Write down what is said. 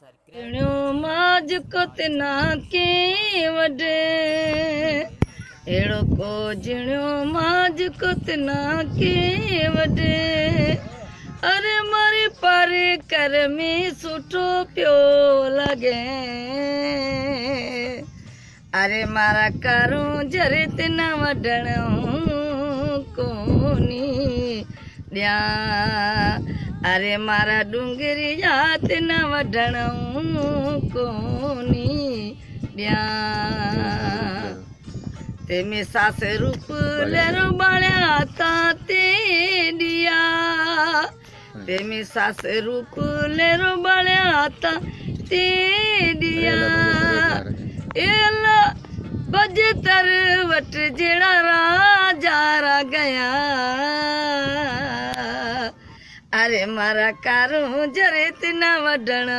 माज को तना के वडे एड़ो को जिणो माज को तना के वडे अरे मारी पारे कर में सुठो प्यो लगे अरे मारा करो जरे तना वडण कोनी दिया अरे मारा डूंगरी जात न वढण कोनी दिया ते में सास रूप लेरो बाळ्या ताते दिया ते में सास रूप लेरो बाळ्या ताते दिया एला बजतर वट जेड़ा राजा रा गया अरे मारा कारू जरे तना वढण